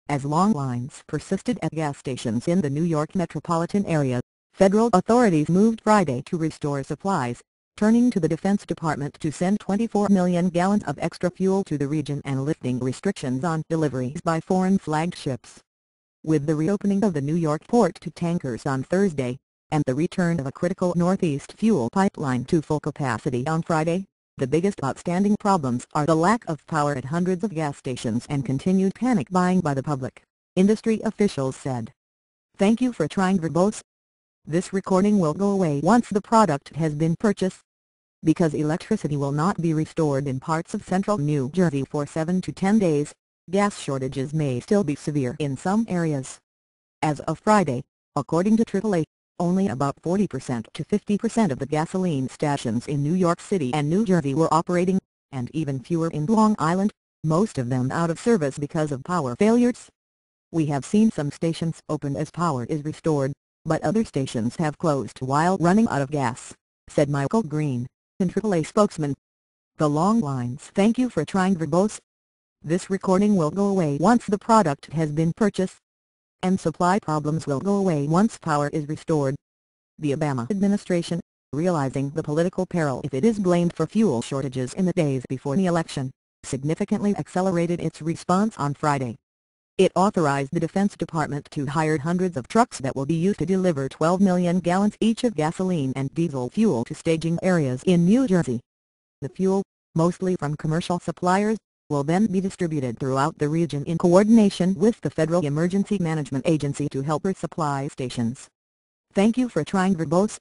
As long lines persisted at gas stations in the New York metropolitan area, federal authorities moved Friday to restore supplies, turning to the Defense Department to send 24 million gallons of extra fuel to the region and lifting restrictions on deliveries by foreign-flagged ships. With the reopening of the New York port to tankers on Thursday, and the return of a critical Northeast fuel pipeline to full capacity on Friday, the biggest outstanding problems are the lack of power at hundreds of gas stations and continued panic buying by the public, industry officials said. Thank you for trying Verbose. This recording will go away once the product has been purchased. Because electricity will not be restored in parts of central New Jersey for 7 to 10 days, gas shortages may still be severe in some areas. As of Friday, according to AAA, only about 40% to 50% of the gasoline stations in New York City and New Jersey were operating, and even fewer in Long Island, most of them out of service because of power failures. We have seen some stations open as power is restored, but other stations have closed while running out of gas, said Michael Green, an AAA spokesman. The long lines. Thank you for trying Verbose. This recording will go away once the product has been purchased, and supply problems will go away once power is restored. The Obama administration, realizing the political peril if it is blamed for fuel shortages in the days before the election, significantly accelerated its response on Friday. It authorized the Defense Department to hire hundreds of trucks that will be used to deliver 12 million gallons each of gasoline and diesel fuel to staging areas in New Jersey. The fuel, mostly from commercial suppliers, will then be distributed throughout the region in coordination with the Federal Emergency Management Agency to help resupply stations. Thank you for trying Verbose.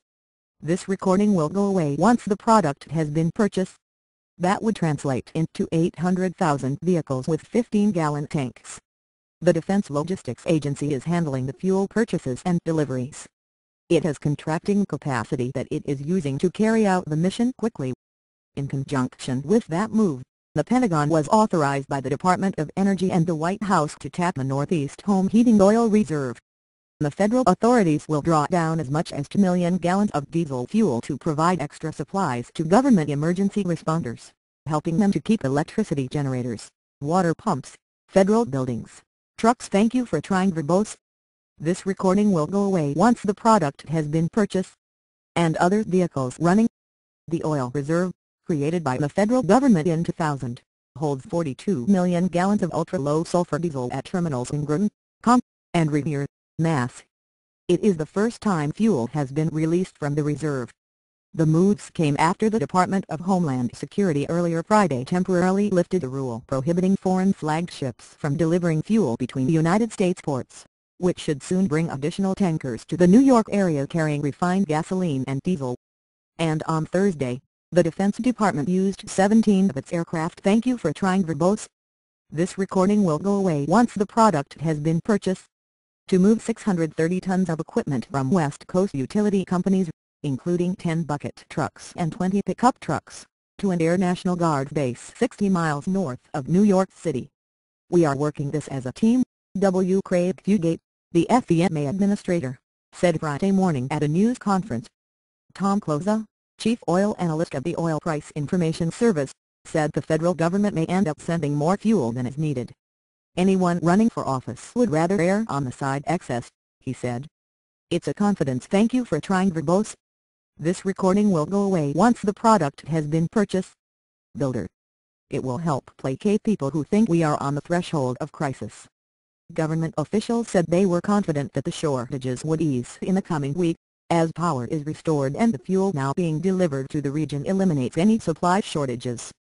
This recording will go away once the product has been purchased. That would translate into 800,000 vehicles with 15-gallon tanks. The Defense Logistics Agency is handling the fuel purchases and deliveries. It has contracting capacity that it is using to carry out the mission quickly. In conjunction with that move, the Pentagon was authorized by the Department of Energy and the White House to tap the Northeast home heating oil reserve. The federal authorities will draw down as much as 2 million gallons of diesel fuel to provide extra supplies to government emergency responders, helping them to keep electricity generators, water pumps, federal buildings, trucks. Thank you for trying Verbose. This recording will go away once the product has been purchased, and other vehicles running. The oil reserve, created by the federal government in 2000, holds 42 million gallons of ultra-low sulfur diesel at terminals in Groton, Comp, and Revere, Mass. It is the first time fuel has been released from the reserve. The moves came after the Department of Homeland Security earlier Friday temporarily lifted a rule prohibiting foreign-flagged ships from delivering fuel between United States ports, which should soon bring additional tankers to the New York area carrying refined gasoline and diesel. And on Thursday, the Defense Department used 17 of its aircraft. Thank you for trying Verbose. This recording will go away once the product has been purchased. To move 630 tons of equipment from West Coast utility companies, including 10 bucket trucks and 20 pickup trucks, to an Air National Guard base 60 miles north of New York City. We are working this as a team, W. Craig Fugate, the FEMA administrator, said Friday morning at a news conference. Tom Closa, chief oil analyst of the Oil Price Information Service, said the federal government may end up sending more fuel than is needed. Anyone running for office would rather err on the side excess, he said. It's a confidence. Thank you for trying Verbose. This recording will go away once the product has been purchased. Builder. It will help placate people who think we are on the threshold of crisis. Government officials said they were confident that the shortages would ease in the coming week, as power is restored and the fuel now being delivered to the region eliminates any supply shortages.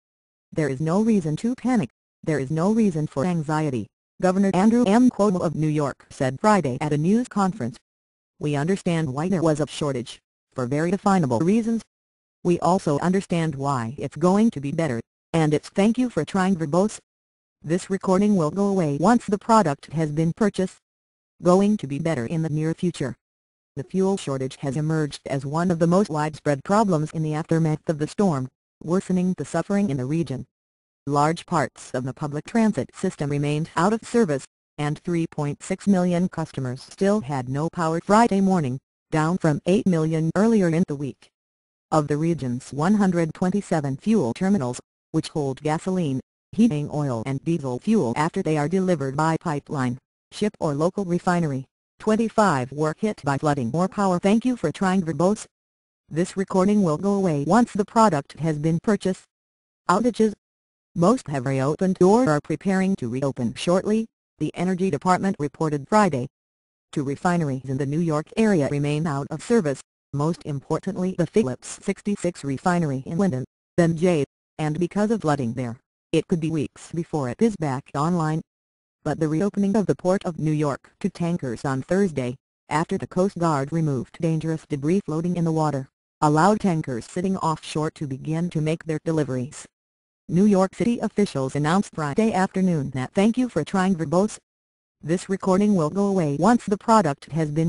There is no reason to panic, there is no reason for anxiety, Governor Andrew M. Cuomo of New York said Friday at a news conference. We understand why there was a shortage, for very definable reasons. We also understand why it's going to be better, and it's thank you for trying Verbose. This recording will go away once the product has been purchased. Going to be better in the near future. The fuel shortage has emerged as one of the most widespread problems in the aftermath of the storm, worsening the suffering in the region. Large parts of the public transit system remained out of service, and 3.6 million customers still had no power Friday morning, down from 8 million earlier in the week. Of the region's 127 fuel terminals, which hold gasoline, heating oil and diesel fuel after they are delivered by pipeline, ship or local refinery. 25 were hit by flooding or power. Thank you for trying Verbose. This recording will go away once the product has been purchased. Outages. Most have reopened or are preparing to reopen shortly, the Energy Department reported Friday. Two refineries in the New York area remain out of service, most importantly the Phillips 66 refinery in Linden, then J, and because of flooding there, it could be weeks before it is back online. But the reopening of the Port of New York to tankers on Thursday, after the Coast Guard removed dangerous debris floating in the water, allowed tankers sitting offshore to begin to make their deliveries. New York City officials announced Friday afternoon that thank you for trying Verbose. This recording will go away once the product has been